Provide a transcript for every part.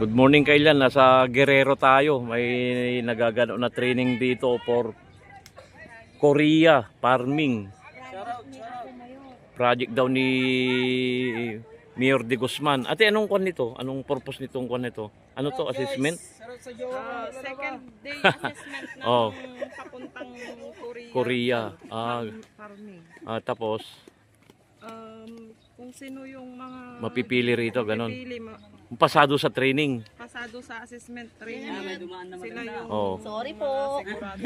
Good morning kailan, nasa Guerrero tayo. May nagagano na training dito for Korea farming. Project daw ni Mayor de Guzman. Ate, anong kwan nito? Anong purpose nitong kwan nito? Ano to, assessment? Second day assessment ng Oh. papuntang Korea. Korea. Farming. Tapos Kung sino yung mga mapipili rito, ganon. mapipili, Pasado sa training. pasado sa assessment training. Sila yung Oh. Sorry po. sigurado.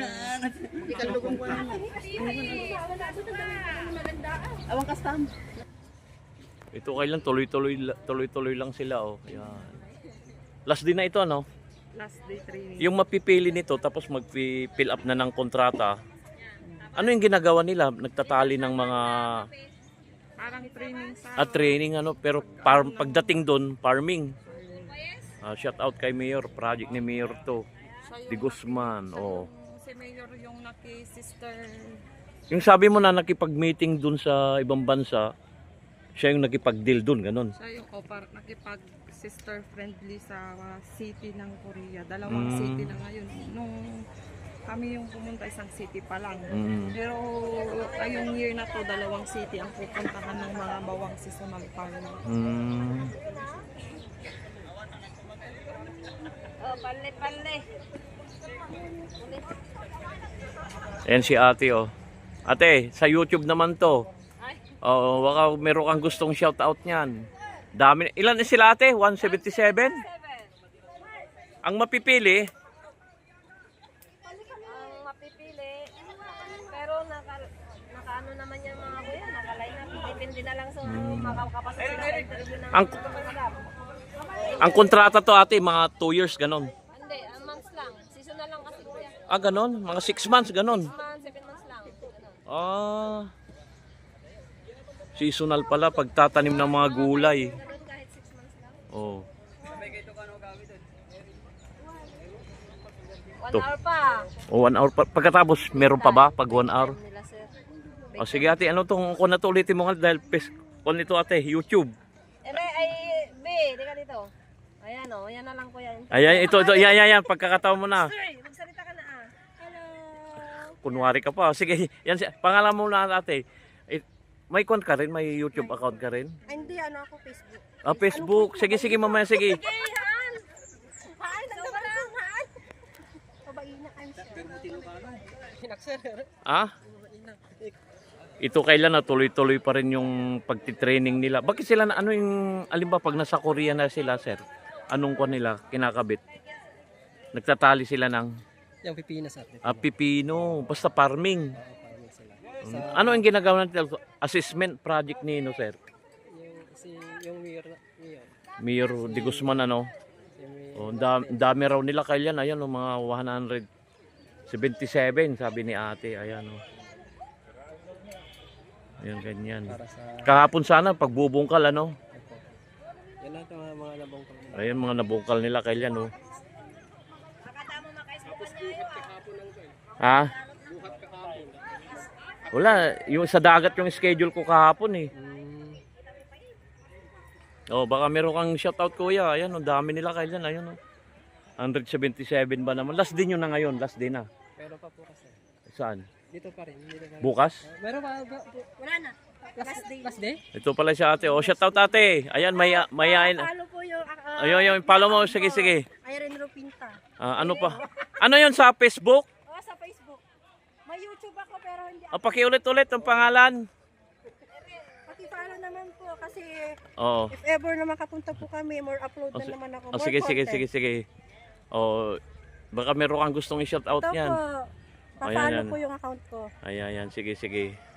Awang kastam. Ito kailan tuloy-tuloy lang sila, oh. Yan. Last din na ito, ano? Last day training. Yung mapipili nito tapos mag-fill up na ng kontrata. Ano yung ginagawa nila? Nagtatali ng mga Parang training sa training, ano, pero pagdating doon, farming. Shout out kay Mayor, project ni Mayor to. siya De Guzman, oh. si Mayor yung naki-sister. Yung sabi mo na nakipag-meeting doon sa ibang bansa, siya yung nakipag-deal doon, ganun. Siya yung nakipag-sister friendly sa city ng Korea. Dalawang city na ngayon. Nung kami yung pumunta, isang city pa lang. Pero ngayong year na to, dalawang city ang pupuntahan ng mga bawang seasonal farmer. Oh, palle. Ayan si ate, oh. Ate, sa YouTube naman to. Oh, baka meron kang gustong shout out niyan. Dami. Ilan na sila, ate? 177? Ang mapipili, Ang mapipili. Pero nakaano naman yung mga kuya, naka-line up. Depende na lang sa makakapasa sila sa interview ng Ang- madam. ang kontrata to, ate, mga 2 years, ganon. Hindi, a months lang. Seasonal lang kasi kuya. Ganon? Mga 6 months, ganon. 7 months lang. Ganun. Seasonal pala, pagtatanim ng mga gulay. Ganun kahit 6 months lang. Oh. 1 To. hour pa. O 1 hour pa. Pagkatapos, meron pa ba pag 1 hour? Nila sir. O sige ate, ano tong kung na to ulitin mo nga dahil kung ito ate, YouTube. B, di ka dito. Ayan o, yan na lang kuya. Ayan, ito, yan, pagkakataon mo na. Sir, magsalita ka na ah. Hello. Kunwari ka pa. Sige, yan, pangalan mo na ate. May account ka rin? May YouTube account ka rin? Hindi, ano ako, Facebook. Facebook. Sige, mamaya, sige. Okay, Han. Han, nagkabarang, Han. Pabaina, I'm sure. Ito kailan na tuloy-tuloy pa rin yung pagtitraining nila. Bakit sila na, ano yung, alimba pag nasa Korea na sila, sir? Anong kwan nila, kinakabit? Nagtatali sila ng Yung pipino sa atin. pipino, basta farming. Farming sila. Ano ang ginagawa natin? Assessment project ni no, sir? Yung mayor. Mayor de Guzman, ano? Oh, dami raw nila kailan, ayan, oh, mga 177, sabi ni ate, ayan, oh. Ayan, ganyan. Para sa... Kahapon sana, pagbubungkal, ano? Yan lang yung mga labong ko. Ayan, mga nabungkal nila kailan, oh. Ha? Wala, yung sa dagat yung schedule ko kahapon, eh. Oh, baka meron kang shoutout kuya. Ayan, ang dami nila kailan. Ayun, oh. 177 ba naman? Last din yun na ngayon. Last din na. Meron pa po kasi. Saan? Dito pa rin. Dito pa rin. Bukas? Meron pa. Wala na. Last day? Ito pala si ate. Oh, shoutout ate. Ayan, may Follow po yung... ayun, follow mo. Sige. Irene Rupinta. Ano pa? Ano yun sa Facebook? Oo, sa Facebook. May YouTube ako pero hindi ako. Pakiulit-ulit ang pangalan. Paki-follow naman po kasi Oo. if ever na makapunta po kami, more upload na naman ako. Oh, More sige. content. Oh, baka meron kang gustong i-shoutout Ito niyan. po. Pa-follow Ayan. po yung account ko. Ayan, sige.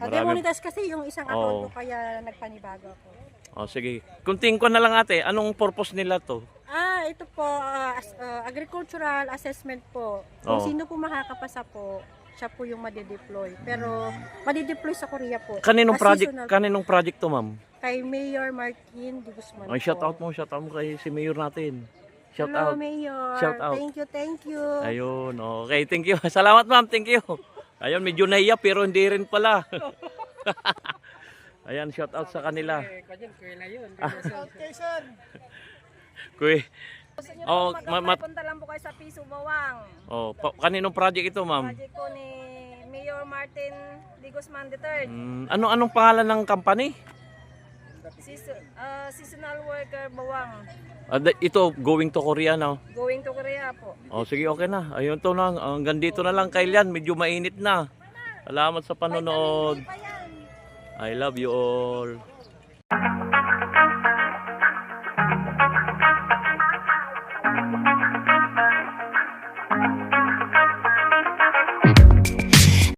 Marami. Demonetize kasi yung isang account Oo. ko kaya nagpanibago ako. Oh, sige. Kunting ko na lang ate. Anong purpose nila to? Ito po, agricultural assessment po. Kung Oo. sino po makakapasa po, siya po yung madideploy. Pero madideploy sa Korea po. Kaninong Seasonal po. project to, ma'am? Kay Mayor Martin de Guzman Ay, po. shoutout mo kay si Mayor natin. Shout Hello, out. Mayor. Shout out. Thank you. Ayun, okay, thank you. Salamat ma'am, thank you. Ayun, medyo nahiya pero hindi rin pala. Ayan, shout out sa kanila. Kuya na yun. Kuy, Gusto nyo Oh, mag-apply, punta lang po kayo sa Piso Bawang. Oh, kaninong project ito, ma'am? Project po ni Mayor Martin D. Guzman III. Anong pangalan ng company? Seasonal worker Bawang. Ito, going to Korea na. Going to Korea po. Oh, sige, okay na. Ayun to na. Hanggang dito na lang, Kailian. Medyo mainit na. Salamat sa panonood. I love you all.